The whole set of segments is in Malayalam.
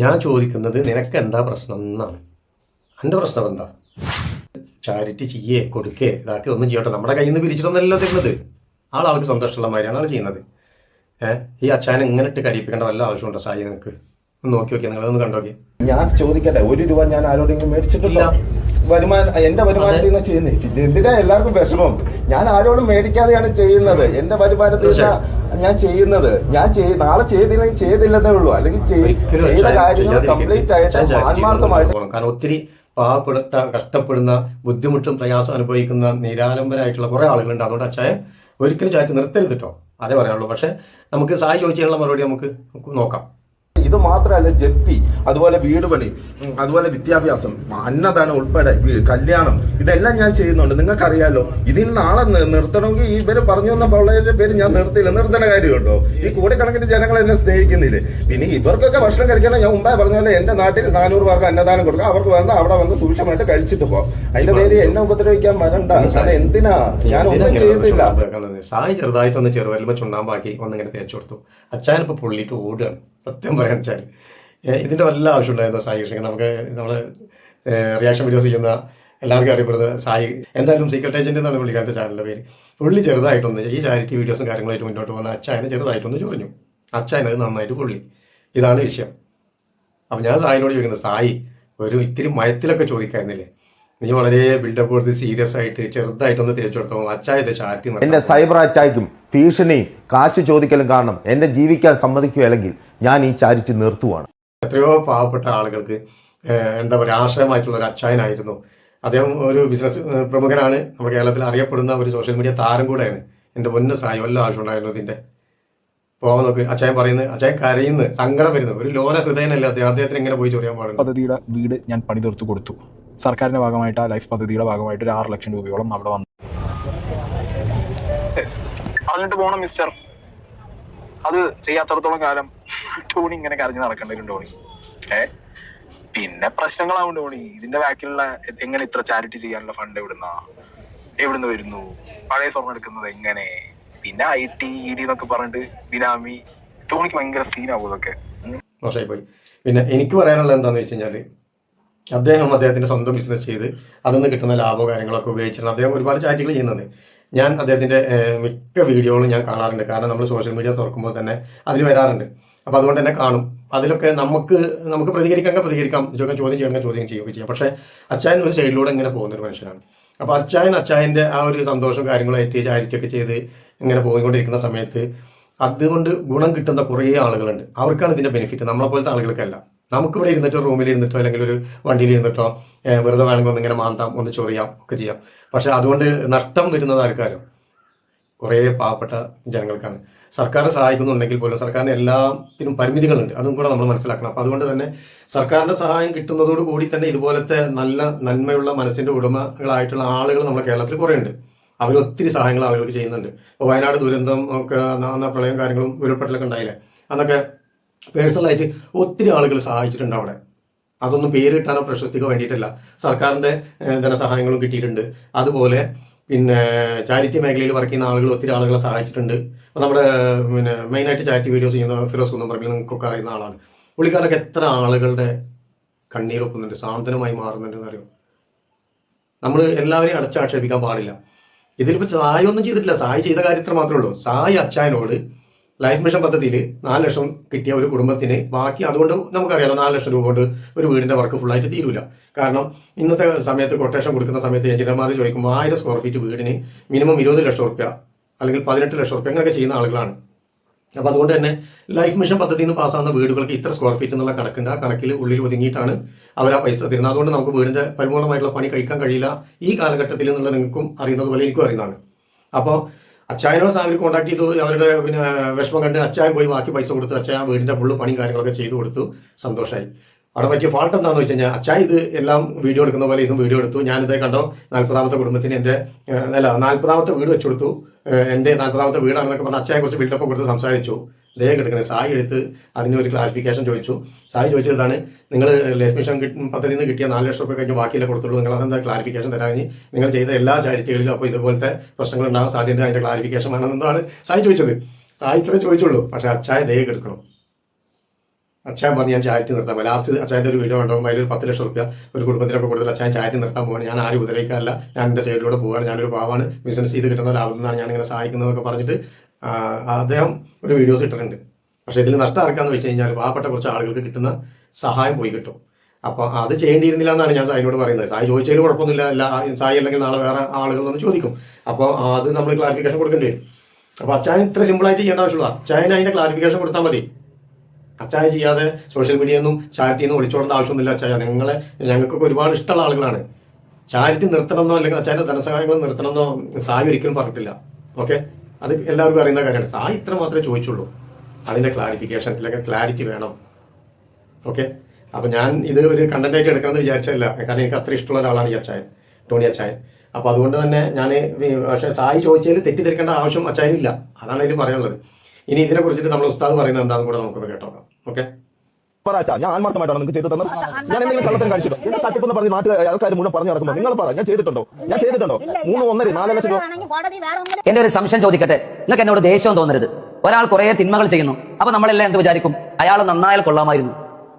ഞാൻ ചോദിക്കുന്നത് നിനക്ക് എന്താ പ്രശ്നം എന്നാണ്. എൻ്റെ പ്രശ്നം എന്താ? ചാരിറ്റി ചെയ്യേ കൊടുക്കേ ഇതാക്കി ഒന്നും ചെയ്യട്ടെ, നമ്മുടെ കയ്യിൽ നിന്ന് പിരിച്ചിട്ടൊന്നല്ല തരുന്നത്. ആൾക്ക് സന്തോഷമുള്ള മാതിരിയാണ് ആൾ ചെയ്യുന്നത്. ഈ അച്ഛനെ ഇങ്ങനെ ഇട്ട് കരിപ്പിക്കേണ്ട വല്ല ആവശ്യമുണ്ടോ സായി? നിങ്ങൾക്ക് ഒന്ന് നോക്കി നോക്കിയാൽ നിങ്ങളൊന്ന് കണ്ടോക്കി. ഞാൻ ചോദിക്കട്ടെ, ₹1 ഞാൻ ആരോടെങ്കിലും മേടിച്ചിട്ടില്ല. എന്റെ വരുമാനത്തിൽ നിന്ന് ചെയ്യുന്നത്. പിന്നെ എന്തിനാ എല്ലാവർക്കും വിഷമം? ഞാൻ ആരോടും മേടിക്കാതെയാണ് ചെയ്യുന്നത്. എന്റെ വരുമാനത്തിൽ ഞാൻ ചെയ്യുന്നത്. നാളെ ചെയ്തില്ലെന്നേ ഉള്ളൂ. അല്ലെങ്കിൽ ചെയ്ത കാര്യങ്ങൾ കംപ്ലീറ്റ് ആയിട്ട് ആത്മാർത്ഥമായിട്ട്. കാരണം ഒത്തിരി പാവപ്പെടുത്ത കഷ്ടപ്പെടുന്ന ബുദ്ധിമുട്ടും പ്രയാസം അനുഭവിക്കുന്ന നിരാലംബരായിട്ടുള്ള കുറെ ആളുകളുണ്ട്. അതുകൊണ്ട് അച്ഛായ ഒരിക്കലും ചാറ്റ് നിർത്തരുത് കേട്ടോ, അതേ പറയാനുള്ളൂ. പക്ഷെ നമുക്ക് സായി ചോദിക്കാനുള്ള മറുപടി നമുക്ക് നോക്കാം. ഇത് മാത്രമല്ല, ജപ്തി, അതുപോലെ വീട് പണി, അതുപോലെ വിദ്യാഭ്യാസം, അന്നദാനം ഉൾപ്പെടെ കല്യാണം, ഇതെല്ലാം ഞാൻ ചെയ്യുന്നുണ്ട്. നിങ്ങൾക്കറിയാലോ. ഇതിൽ നാളെ നിർത്തണമെങ്കിൽ ഇവര് പറഞ്ഞു തന്ന പള്ളയുടെ പേര് ഞാൻ നിർത്തേണ്ട കാര്യമുണ്ടോ? ഈ കോടിക്കണക്കിന് ജനങ്ങൾ എന്നെ സ്നേഹിക്കുന്നില്ലേ? പിന്നെ ഇവർക്കൊക്കെ ഭക്ഷണം കഴിക്കണം. ഞാൻ മുമ്പേ പറഞ്ഞ പോലെ എന്റെ നാട്ടിൽ 400 പേർക്ക് അന്നദാനം കൊടുക്കുക. അവർക്ക് വന്ന് അവിടെ വന്ന് സൂക്ഷ്മമായിട്ട് കഴിച്ചിട്ട് പോ. അതിന്റെ പേര് എന്നെ ഉപദ്രവിക്കാൻ വരണ്ട. കാരണം എന്തിനാ? ഞാൻ ഒന്നും ചെയ്തില്ല. സായി ചെറുതായിട്ടൊന്ന് ചെറുവരുമ്പോ ചുണ്ണാമ്പാക്കി ഒന്നിങ്ങനെ തേച്ചു കൊടുത്തു. അച്ഛനിപ്പോ പൊള്ളിയിട്ട് ഓടുകയാണ്. സത്യം പറയാൻ വെച്ചാൽ ഇതിൻ്റെ വല്ല ആവശ്യമുണ്ടായിരുന്നു സായി കൃഷ്ണൻ. നമുക്ക് നമ്മൾ റിയാക്ഷൻ വീഡിയോസ് ചെയ്യുന്ന എല്ലാവർക്കും അറിയപ്പെടുന്നത് സായി. എന്തായാലും സീക്രട്ട് ഏജന്റ് എന്നാണ് പുള്ളിക്കാരുടെ ചാനലിൻ്റെ പേര്. പുള്ളി ചെറുതായിട്ടൊന്ന് ഈ ചാരിറ്റി വീഡിയോസും കാര്യങ്ങളായിട്ട് മുന്നോട്ട് പോകുന്ന അച്ഛനെ ചെറുതായിട്ടൊന്ന് ചൊറിഞ്ഞു. അച്ഛനത് നന്നായിട്ട് പൊള്ളി. ഇതാണ് വിഷയം. അപ്പം ഞാൻ സായിനോട് ചോദിക്കുന്നത്, സായി ഒരു ഇത്തിരി മയത്തിലൊക്കെ ചോദിക്കായിരുന്നില്ലേ? നീ വളരെ ബിൽഡപ്പ് കൊടുത്ത് സീരിയസ് ആയിട്ട് ചെറുതായിട്ടൊന്ന് തേച്ചു കൊടുത്തോ. അച്ഛായത് ചാരിറ്റി എന്റെ സൈബർ അറ്റാക്കും ഭീഷണിയും കാശ് ചോദിക്കലും കാരണം എന്നെ ജീവിക്കാൻ സമ്മതിക്കുകയല്ലെങ്കിൽ ഞാൻ ഈ ചാരിറ്റി നിർത്തുവാണ്. എത്രയോ പാവപ്പെട്ട ആളുകൾക്ക് എന്താ പറയുക ആശ്രയമായിട്ടുള്ള ഒരു അച്ചായനായിരുന്നു അദ്ദേഹം. ഒരു ബിസിനസ് പ്രമുഖനാണ്, നമ്മുടെ കേരളത്തിൽ അറിയപ്പെടുന്ന ഒരു സോഷ്യൽ മീഡിയ താരം കൂടെയാണ്. എൻ്റെ പൊന്ന് സായി വല്ല ആവശ്യം ഉണ്ടായിരുന്നു ഇതിൻ്റെ? പോകാൻ നോക്ക്. അച്ചായൻ പറയുന്നത്, അച്ചായൻ കരയുന്നത്, സങ്കടം വരുന്നത്. ഒരു ലോല ഹൃദയനല്ലേ അദ്ദേഹത്തിന് എങ്ങനെ പോയി ചൊറിയാൻ പാടില്ല. പദ്ധതിയുടെ വീട് ഞാൻ പണി തീർത്തു കൊടുത്തു. സർക്കാരിന്റെ ഭാഗമായിട്ട് ആ ലൈഫ് പദ്ധതിയുടെ ഭാഗമായിട്ട് ഒരു 6 ലക്ഷം രൂപയോളം അവിടെ വന്നു. പറഞ്ഞിട്ട് പോണം മിസ്റ്റർ. അത് ചെയ്യാത്തടത്തോളം കാലം ടോണി ഇങ്ങനെ കരഞ്ഞ് നടക്കേണ്ടി വരും ടോണി. പിന്നെ പ്രശ്നങ്ങളാവും ടോണി. ഇതിന്റെ ബാക്കിലുള്ള എങ്ങനെ ഇത്ര ചാരിറ്റി ചെയ്യാനുള്ള ഫണ്ട് എവിടുന്ന് വരുന്നു? പഴയ സ്വർണ്ണം എടുക്കുന്നത് എങ്ങനെ? പിന്നെ IT ED എന്നൊക്കെ പറഞ്ഞിട്ട് ബിനാമി. ടോണിക്ക് ഭയങ്കര സീനാവും ഇതൊക്കെ. മോശമായി പോയി. പിന്നെ എനിക്ക് പറയാനുള്ളത് എന്താണെന്ന് വെച്ച് കഴിഞ്ഞാൽ, അദ്ദേഹത്തിന്റെ സ്വന്തം ബിസിനസ് ചെയ്ത് അതിൽ നിന്ന് കിട്ടുന്ന ലാഭമോ കാര്യങ്ങളൊക്കെ ഉപയോഗിച്ചിട്ടാണ് അദ്ദേഹം ഒരുപാട് ചാറ്റുകൾ ചെയ്യുന്നത്. ഞാൻ അദ്ദേഹത്തിൻ്റെ മിക്ക വീഡിയോകളും ഞാൻ കാണാറുണ്ട്. കാരണം നമ്മൾ സോഷ്യൽ മീഡിയ തുറക്കുമ്പോൾ തന്നെ അതിൽ വരാറുണ്ട്. അപ്പോൾ അതുകൊണ്ട് തന്നെ കാണും. അതിലൊക്കെ നമുക്ക് പ്രതികരിക്കാം, ചോദ്യം ചെയ്യുകയൊക്കെ ചെയ്യാം. പക്ഷേ അച്ചായൻ ഒരു സൈഡിലൂടെ ഇങ്ങനെ പോകുന്നൊരു മനുഷ്യനാണ്. അപ്പോൾ അച്ചായൻ്റെ ആ ഒരു സന്തോഷവും കാര്യങ്ങളും ചാരിറ്റിയൊക്കെ ചെയ്ത് ഇങ്ങനെ പോയിക്കൊണ്ടിരിക്കുന്ന സമയത്ത് അതുകൊണ്ട് ഗുണം കിട്ടുന്ന കുറേ ആളുകളുണ്ട്. അവർക്കാണ് ഇതിൻ്റെ ബെനിഫിറ്റ്. നമ്മളെപ്പോലത്തെ ആളുകൾക്കല്ല. നമുക്കിവിടെ ഇരുന്നിട്ടോ റൂമിൽ ഇരുന്നിട്ടോ അല്ലെങ്കിൽ ഒരു വണ്ടിയിൽ ഇരുന്നിട്ടോ വെറുതെ വേണമെങ്കിൽ ഒന്നിങ്ങനെ മാന്താം, ഒന്ന് ചൊറിയാം ഒക്കെ ചെയ്യാം. പക്ഷെ അതുകൊണ്ട് നഷ്ടം വരുന്നത് ആൾക്കാരോ കുറേ പാവപ്പെട്ട ജനങ്ങൾക്കാണ്. സർക്കാർ സഹായിക്കുന്നുണ്ടെങ്കിൽ പോലും സർക്കാരിന് എല്ലാത്തിനും പരിമിതികളുണ്ട്. അതും കൂടെ നമ്മൾ മനസ്സിലാക്കണം. അപ്പോൾ അതുകൊണ്ട് തന്നെ സർക്കാരിൻ്റെ സഹായം കിട്ടുന്നതോടുകൂടി തന്നെ ഇതുപോലത്തെ നല്ല നന്മയുള്ള മനസ്സിൻ്റെ ഉടമകളായിട്ടുള്ള ആളുകൾ നമ്മുടെ കേരളത്തിൽ കുറേ ഉണ്ട്. അവരൊത്തിരി സഹായങ്ങൾ ആളുകൾക്ക് ചെയ്യുന്നുണ്ട്. ഇപ്പോൾ വയനാട് ദുരന്തം ഒക്കെ പ്രളയം കാര്യങ്ങളും ഉരുൾപൊട്ടലൊക്കെ ഉണ്ടായില്ലേ, അന്നൊക്കെ പേഴ്സണലായിട്ട് ഒത്തിരി ആളുകൾ സഹായിച്ചിട്ടുണ്ട് അവിടെ. അതൊന്നും പേര് കിട്ടാനോ പ്രശസ്തിക്കോ വേണ്ടിയിട്ടല്ല. സർക്കാരിൻ്റെ ധനസഹായങ്ങളും കിട്ടിയിട്ടുണ്ട്. അതുപോലെ പിന്നെ ചാരിറ്റി മേഖലയിൽ വർക്ക് ചെയ്യുന്ന ആളുകൾ ഒത്തിരി ആളുകളെ സഹായിച്ചിട്ടുണ്ട്. അപ്പോൾ നമ്മുടെ മെയിനായിട്ട് ചാരിറ്റി വീഡിയോസ് ചെയ്യുന്ന ഫിറോസ് കുന്നംപറമ്പിൽ നിങ്ങൾക്കൊക്കെ അറിയുന്ന ആളാണ്. പുള്ളിക്കാരൊക്കെ എത്ര ആളുകളുടെ കണ്ണീരൊപ്പുന്നുണ്ട്, സാന്ത്വനമായി മാറുന്നുണ്ടെന്ന് അറിയും. നമ്മൾ എല്ലാവരെയും അടച്ചാക്ഷേപിക്കാൻ പാടില്ല. ഇതിലിപ്പോൾ സായി ഒന്നും ചെയ്തിട്ടില്ല. സായി ചെയ്ത കാര്യത്തിൽ മാത്രമേ ഉള്ളൂ. സായി അച്ചായനോട് ലൈഫ് മിഷൻ പദ്ധതിയിൽ 4 ലക്ഷം കിട്ടിയ ഒരു കുടുംബത്തിന് ബാക്കി, അതുകൊണ്ട് നമുക്കറിയാലോ 4 ലക്ഷം രൂപ കൊണ്ട് ഒരു വീടിൻ്റെ വർക്ക് ഫുള്ളായിട്ട് തീരില്ല. കാരണം ഇന്നത്തെ സമയത്ത് കൊട്ടേഷൻ കൊടുക്കുന്ന സമയത്ത് എഞ്ചിനീയർമാർ ചോദിക്കുമ്പോൾ 1000 സ്ക്വയർ ഫീറ്റ് വീടിന് മിനിമം 20 ലക്ഷം റുപ്യ അല്ലെങ്കിൽ 18 ലക്ഷം റുപ്യ അങ്ങനെയൊക്കെ ചെയ്യുന്ന ആളുകളാണ്. അപ്പോൾ അതുകൊണ്ട് തന്നെ ലൈഫ് മിഷൻ പദ്ധതിയിൽ നിന്ന് പാസ്സാകുന്ന വീടുകൾക്ക് ഇത്ര സ്ക്വയർ ഫീറ്റ് എന്നുള്ള കണക്കുണ്ട്. ആ കണക്കിൽ ഉള്ളിൽ ഒതുങ്ങിയിട്ടാണ് അവർ ആ പൈസ തരുന്നത്. അതുകൊണ്ട് നമുക്ക് വീടിൻ്റെ പരിപൂർണമായിട്ടുള്ള പണി കഴിക്കാൻ കഴിയില്ല ഈ കാലഘട്ടത്തിൽ എന്നുള്ള നിങ്ങൾക്കും അറിയുന്നത് പോലെ എനിക്കും അറിയുന്നതാണ്. അപ്പോൾ അച്ചായനോട് അവർ കോൺടാക്ട് ചെയ്തു. അവരുടെ വിഷമം കണ്ട് അച്ചായൻ പോയി ബാക്കി പൈസ കൊടുത്തു. അച്ചായൻ വീടിൻ്റെ ഫുള്ള് പണിയും കാര്യങ്ങളൊക്കെ ചെയ്തു കൊടുത്തു. സന്തോഷമായി. അവിടെ പറ്റിയ ഫാൾട്ട് എന്താണെന്ന് വെച്ച് കഴിഞ്ഞാൽ, അച്ചായൻ ഇത് എല്ലാം വീഡിയോ എടുക്കുന്ന പോലെ ഇതും വീഡിയോ എടുത്തു. ഞാനിത് കണ്ടോ 40ാമത്തെ കുടുംബത്തിന് 40ാമത്തെ വീട് വെച്ചു കൊടുത്തു. എൻ്റെ 40ാമത്തെ വീടാണെന്നൊക്കെ പറഞ്ഞാൽ അച്ചായനെ കുറിച്ച് ബിൽഡപ്പ് കൊടുത്ത് സംസാരിച്ചു. ദേ കിടക്കുന്നത് സായി എടുത്ത് അതിന് ഒരു ക്ലാരിഫിക്കേഷൻ ചോദിച്ചു. സായി ചോദിച്ചതാണ്, നിങ്ങൾ ലൈഫ് മിഷൻ പദ്ധതിയിൽ നിന്ന് കിട്ടിയ 4 ലക്ഷം രൂപ കഴിഞ്ഞ് ബാക്കിയില്ല കൊടുത്തുള്ളൂ, നിങ്ങൾ അതെന്താ ക്ലാരിഫിക്കേഷൻ തരാമെങ്കിൽ നിങ്ങൾ ചെയ്ത എല്ലാ ചാരിറ്റികളിലും അപ്പോൾ ഇതുപോലത്തെ പ്രശ്നങ്ങൾ ഉണ്ടാകാൻ സാധ്യത, അതിൻ്റെ ക്ലാരിഫിക്കേഷൻ വേണമെന്നാണ് സായി ചോദിച്ചത്. സായി ഇത്രേ ചോദിച്ചുള്ളൂ. പക്ഷേ അച്ചായ ദേ കിടക്കണം. അച്ഛൻ പറഞ്ഞ് ഞാൻ ചായറ്റ് നിർത്താൻ പോകും. ലാസ്റ്റ് അച്ഛൻ്റെ ഒരു വീഡിയോ ഉണ്ടാകുമ്പോൾ അതിൽ 10 ലക്ഷം റുപ്യ ഒരു കുടുംബത്തിനൊക്കെ കൊടുത്തിട്ട് അച്ഛൻ ചായറ്റ് നിർത്താൻ പോവാണ്. ഞാൻ ആരും ഉപദ്രവിക്കാറില്ല, ഞാൻ എൻ്റെ സൈഡിലൂടെ പോവുകയാണ്, ഞാനൊരു പാവാണ്, ബിസിനസ് ചെയ്ത് കിട്ടുന്ന ലാഭത്തിൽ നിന്നാണ് ഞാനിങ്ങനെ സഹായിക്കുന്നതൊക്കെ പറഞ്ഞിട്ട് അദ്ദേഹം ഒരു വീഡിയോസ് ഇട്ടിട്ടുണ്ട്. പക്ഷേ ഇതിൽ നഷ്ടം ആർക്കാന്ന് വെച്ച് കഴിഞ്ഞാൽ പാവപ്പെട്ട കുറച്ച് ആളുകൾക്ക് കിട്ടുന്ന സഹായം പോയി കിട്ടും. അപ്പോൾ അത് ചെയ്യേണ്ടിയിരുന്നില്ല എന്നാണ് ഞാൻ സായിനോട് പറയുന്നത്. സായി ചോദിച്ചതിൽ കുഴപ്പമൊന്നുമില്ല, സായി അല്ലെങ്കിൽ നാളെ വേറെ ആളുകളൊന്ന് ചോദിക്കും. അപ്പോൾ അത് നമ്മൾ ക്ലാരിഫിക്കേഷൻ കൊടുക്കേണ്ടി വരും. അപ്പോൾ അച്ഛൻ ഇത്ര സിമ്പിളായിട്ട് ചെയ്യേണ്ട ആവശ്യമുള്ള അച്ഛന് അതിൻ്റെ ക്ലാരിഫിക്കേഷൻ കൊടുത്താൽ മതി. അച്ഛായ ചെയ്യാതെ സോഷ്യൽ മീഡിയയിൽ നിന്നും ചാരിറ്റിയിൽ നിന്ന് ഒളിച്ചോടേണ്ട ആവശ്യമൊന്നുമില്ല. അച്ഛായ ഞങ്ങൾക്കൊക്കെ ഒരുപാട് ഇഷ്ടമുള്ള ആളുകളാണ്. ചാരിറ്റി നിർത്തണമെന്നോ അല്ലെങ്കിൽ അച്ഛൻ്റെ ധനസഹായങ്ങൾ നിർത്തണമെന്നോ സായി ഒരിക്കലും പറഞ്ഞിട്ടില്ല. ഓക്കെ, അത് എല്ലാവർക്കും അറിയുന്ന കാര്യമാണ്. സായി ഇത്ര മാത്രമേ ചോദിച്ചുള്ളൂ, അതിൻ്റെ ക്ലാരിഫിക്കേഷൻ അല്ലെങ്കിൽ ക്ലാരിറ്റി വേണം. ഓക്കെ, അപ്പോൾ ഞാൻ ഇത് ഒരു കണ്ടന്റായിട്ട് എടുക്കണമെന്ന് വിചാരിച്ചല്ല, കാരണം എനിക്ക് അത്ര ഇഷ്ടമുള്ള ഒരാളാണ് ഈ അച്ചായൻ, ടോണി അച്ചായൻ. അപ്പോൾ അതുകൊണ്ട് തന്നെ ഞാൻ പക്ഷേ സായി ചോദിച്ചതിൽ തെറ്റിദ്ധരിക്കേണ്ട ആവശ്യം അച്ചായനില്ല. അതാണ് ഇതിൽ പറയാനുള്ളത്. ഇനി ഇതിനെ കുറിച്ചിട്ട് നമ്മൾ ഉസ്താദ് പറയുന്നത് എന്താണെന്ന് കൂടെ നമുക്കൊന്ന് കേട്ടോക്കാം. ഓക്കെ, ഞാൻ ആത്മാർത്ഥമായിട്ടാണ് നിങ്ങൾക്ക് ചെയ്തു തന്നത്. ഞാൻ എന്തെങ്കിലും കള്ളത്തരം കാണിച്ചിട്ടോ? എന്റെ തട്ടിപ്പെന്ന് പറഞ്ഞ് ആൾക്കാർ മുഴുവൻ പറഞ്ഞു നടക്കുമ്പോൾ നിങ്ങൾ പറ, ഞാൻ ചെയ്തിട്ടുണ്ടോ? 3, 1.5, 4 ലക്ഷം രൂപ. എന്റെ ഒരു സംശയം ചോദിക്കട്ടെ, നിങ്ങൾക്ക് എന്നോട് ദേഷ്യം തോന്നരുത്. ഒരാൾ കുറെ തിന്മകൾ ചെയ്യുന്നു, അപ്പൊ നമ്മളെല്ലാം എന്ത് വിചാരിക്കും? അയാൾ നന്നായാൽ കൊള്ളാമായിരുന്നു.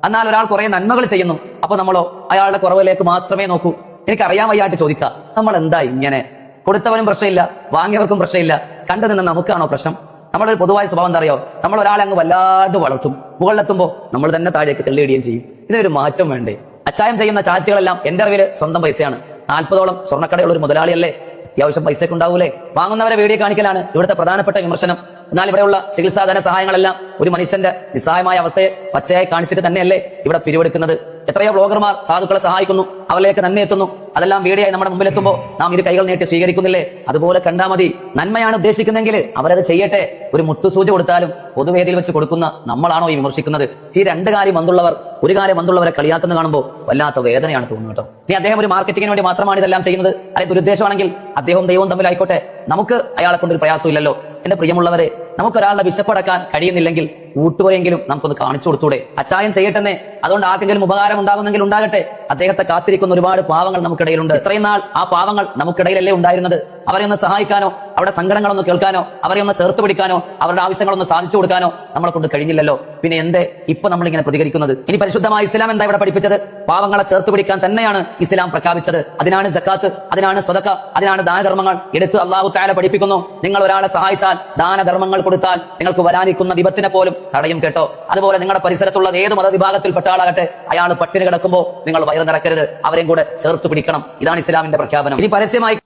എന്നാൽ ഒരാൾ കുറെ നന്മകൾ ചെയ്യുന്നു, അപ്പൊ നമ്മളോ അയാളുടെ കുറവിലേക്ക് മാത്രമേ നോക്കൂ. എനിക്കറിയാൻ വയ്യായിട്ട് ചോദിക്കാം, നമ്മൾ എന്താ ഇങ്ങനെ? കൊടുത്തവനും പ്രശ്നമില്ല, വാങ്ങിയവർക്കും പ്രശ്നമില്ല, കണ്ടു നിന്ന് നമുക്കാണോ പ്രശ്നം? നമ്മളൊരു പൊതുവായ സ്വഭാവം എന്താ അറിയോ? നമ്മൾ ഒരാളെ അങ്ങ് വല്ലാണ്ട് വളർത്തും, മുകളിലെത്തുമ്പോൾ നമ്മൾ തന്നെ താഴേക്ക് തള്ളിയിടുകയും ചെയ്യും. ഇതിനൊരു മാറ്റം വേണ്ടേ? അച്ചായം ചെയ്യുന്ന ചാറ്റുകളെല്ലാം എന്റെ അറിവില് സ്വന്തം പൈസയാണ്. 40ഓളം സ്വർണ്ണക്കടയുള്ള ഒരു മുതലാളിയല്ലേ, അത്യാവശ്യം പൈസയൊക്കെ ഉണ്ടാവൂലേ? വാങ്ങുന്നവരെ വീഡിയോ കാണിക്കലാണ് ഇവിടുത്തെ പ്രധാനപ്പെട്ട വിമർശനം. എന്നാൽ ഇവിടെയുള്ള ചികിത്സാധന സഹായങ്ങളെല്ലാം ഒരു മനുഷ്യന്റെ നിസ്സഹായമായ അവസ്ഥയെ പച്ചയായി കാണിച്ചിട്ട് തന്നെയല്ലേ ഇവിടെ പിരിവെടുക്കുന്നത്? എത്രയോ ബ്ലോഗർമാർ സാധുക്കളെ സഹായിക്കുന്നു, അവരിലേക്ക് നന്മ എത്തുന്നു. അതെല്ലാം വീഡിയോയായി നമ്മുടെ മുമ്പിൽ എത്തുമ്പോൾ നാം ഇരു കൈകൾ നീട്ടി സ്വീകരിക്കുന്നില്ലേ? അതുപോലെ കണ്ടാ മതി. നന്മയാണ് ഉദ്ദേശിക്കുന്നതെങ്കിൽ അവരത് ചെയ്യട്ടെ. ഒരു മുട്ടുസൂചി കൊടുത്താലും പൊതുവേദിയിൽ വെച്ച് കൊടുക്കുന്ന നമ്മളാണോ ഈ വിമർശിക്കുന്നത്? ഈ രണ്ട് കാര്യം വന്നുള്ളവർ ഒരു കാര്യം വന്നുള്ളവരെ കളിയാക്കുന്ന കാണുമ്പോൾ വല്ലാത്ത വേദനയാണ് തോന്നുന്നത് കേട്ടോ. ഇനി അദ്ദേഹം ഒരു മാർക്കറ്റിങ്ങിന് വേണ്ടി മാത്രമാണ് ഇതെല്ലാം ചെയ്യുന്നത്, അല്ലെങ്കിൽ ദുരുദ്ദേശമാണെങ്കിൽ അദ്ദേഹവും ദൈവവും തമ്മിലായിക്കോട്ടെ, നമുക്ക് അയാളെ കൊണ്ടൊരു പ്രയാസമില്ലല്ലോ. എന്റെ പ്രിയമുള്ളവരെ, നമുക്കൊരാളുടെ വിശപ്പടക്കാൻ കഴിയുന്നില്ലെങ്കിൽ കൂട്ടുവരെങ്കിലും നമുക്കൊന്ന് കാണിച്ചു കൊടുത്തൂടെ? അച്ചായം ചെയ്യട്ടെന്നേ, അതുകൊണ്ട് ആർക്കെങ്കിലും ഉപകാരം ഉണ്ടാകുന്നെങ്കിൽ ഉണ്ടാകട്ടെ. അദ്ദേഹത്തെ കാത്തിരിക്കുന്ന ഒരുപാട് പാവങ്ങൾ നമുക്കിടയിലുണ്ട്. ഇത്രയും നാൾ ആ പാവങ്ങൾ നമുക്കിടയിലല്ലേ ഉണ്ടായിരുന്നത്? അവരെ ഒന്ന് സഹായിക്കാനോ, അവരുടെ സങ്കടങ്ങളൊന്ന് കേൾക്കാനോ, അവരെ ഒന്ന് ചേർത്ത് പിടിക്കാനോ, അവരുടെ ആവശ്യങ്ങളൊന്ന് സാധിച്ചു കൊടുക്കാനോ നമ്മളെ കൊണ്ട് കഴിഞ്ഞില്ലല്ലോ. പിന്നെ എന്തേ ഇപ്പൊ നമ്മളിങ്ങനെ പ്രതികരിക്കുന്നത്? ഇനി പരിശുദ്ധമായ ഇസ്ലാം എന്താ ഇവിടെ പഠിപ്പിച്ചത്? പാവങ്ങളെ ചേർത്ത് പിടിക്കാൻ തന്നെയാണ് ഇസ്ലാം പ്രഖ്യാപിച്ചത്. അതിനാണ് സക്കാത്ത്, അതിനാണ് സ്വതക്ക, അതിനാണ് ദാനധർമ്മങ്ങൾ. എടുത്ത് അല്ലാഹു തആല പഠിപ്പിക്കുന്നു, നിങ്ങൾ ഒരാളെ സഹായിച്ചാൽ, ദാനധർമ്മങ്ങൾ കൊടുത്താൽ നിങ്ങൾക്ക് വരാനിരിക്കുന്ന വിപത്തിനെ പോലും തടയും കേട്ടോ. അതുപോലെ നിങ്ങളുടെ പരിസരത്തുള്ള ഏത് മതവിഭാഗത്തിൽപ്പെട്ട ആളാകട്ടെ, അയാൾ പട്ടിണി കിടക്കുമ്പോൾ നിങ്ങൾ വയറ് നിറക്കരുത്, അവരെയും കൂടെ ചേർത്ത് പിടിക്കണം. ഇതാണ് ഇസ്ലാമിന്റെ പ്രഖ്യാപനം. ഇനി പരസ്യമായി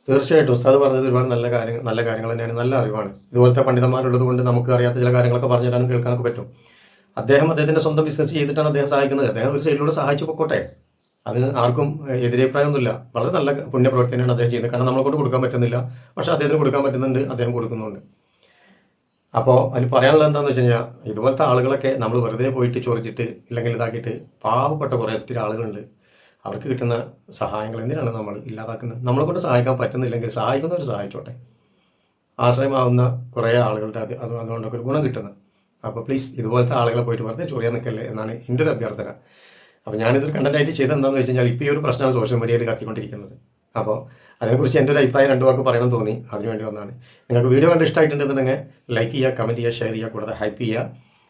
തീർച്ചയായിട്ടും ഉസ്താദ് പറഞ്ഞത് ഒരുപാട് നല്ല കാര്യങ്ങൾ തന്നെയാണ്, നല്ല അറിവാണ്. ഇതുപോലത്തെ പണ്ഡിതന്മാരുള്ളത് കൊണ്ട് നമുക്ക് അറിയാത്ത ചില കാര്യങ്ങളൊക്കെ പറഞ്ഞു തരാനും കേൾക്കാനൊക്കെ പറ്റും. അദ്ദേഹത്തിന്റെ സ്വന്തം ബിസിനസ് ചെയ്തിട്ടാണ് അദ്ദേഹം സഹായിക്കുന്നത്. അദ്ദേഹം ഒരു സൈഡിലൂടെ സഹായിച്ചു പൊക്കോട്ടെ, അതിന് ആർക്കും എതിരഭിപ്രായമൊന്നുമില്ല. വളരെ നല്ല പുണ്യപ്രവർത്തനമാണ് അദ്ദേഹം ചെയ്യുന്നത്. കാരണം നമ്മളെ കൊണ്ട് കൊടുക്കാൻ പറ്റുന്നില്ല, പക്ഷെ അദ്ദേഹത്തിന് കൊടുക്കാൻ പറ്റുന്നുണ്ട്, അദ്ദേഹം കൊടുക്കുന്നുണ്ട്. അപ്പോൾ അതിൽ പറയാനുള്ളത് എന്താണെന്ന് വെച്ച് കഴിഞ്ഞാൽ, ഇതുപോലത്തെ ആളുകളൊക്കെ നമ്മൾ വെറുതെ പോയിട്ട് ചൊറിച്ചിട്ട് ഇല്ലെങ്കിൽ ഇതാക്കിയിട്ട് പാവപ്പെട്ട കുറേ ഒത്തിരി ആളുകളുണ്ട്, അവർക്ക് കിട്ടുന്ന സഹായങ്ങൾ എന്തിനാണ് നമ്മൾ ഇല്ലാതാക്കുന്നത്? നമ്മളെ കൊണ്ട് സഹായിക്കാൻ പറ്റുന്നില്ലെങ്കിൽ സഹായിക്കുന്നവർ സഹായിച്ചോട്ടെ. ആശ്രയമാവുന്ന കുറേ ആളുകളുടെ അതുകൊണ്ടൊക്കെ ഒരു ഗുണം കിട്ടുന്നത്. അപ്പോൾ പ്ലീസ് ഇതുപോലത്തെ ആളുകളെ പോയിട്ട് വെറുതെ ചൊറിയാൻ നിൽക്കല്ലേ എന്നാണ് എൻ്റെ ഒരു അഭ്യർത്ഥന. അപ്പോൾ ഞാനിതൊരു കണ്ടന്റായിട്ട് ചെയ്തെന്താണെന്ന് വെച്ച് കഴിഞ്ഞാൽ, ഇപ്പോൾ ഈ ഒരു പ്രശ്നമാണ് സോഷ്യൽ മീഡിയയിൽ കത്തിക്കൊണ്ടിരിക്കുന്നത്. അപ്പോൾ അതിനെക്കുറിച്ച് എൻ്റെ ഒരു അഭിപ്രായം രണ്ടു വാക്ക് പറയണം തോന്നി, അതിനുവേണ്ടി വന്നതാണ്. നിങ്ങൾക്ക് വീഡിയോ കണ്ട് ഇഷ്ടമായിട്ടുണ്ടെന്നുണ്ടെങ്കിൽ ലൈക്ക് ചെയ്യുക, കമൻറ്റ് ചെയ്യുക, ഷെയർ ചെയ്യുക, കൂടാതെ ഹൈപ്പ് ചെയ്യുക.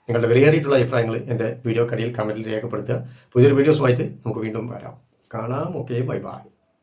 നിങ്ങളുടെ വിലയേറിയിട്ടുള്ള അഭിപ്രായങ്ങൾ എൻ്റെ വീഡിയോക്കടിയിൽ കമൻറ്റിൽ രേഖപ്പെടുത്തുക. പുതിയൊരു വീഡിയോസുമായിട്ട് നമുക്ക് വീണ്ടും വരാം. കാണാം. Okay, bye bye.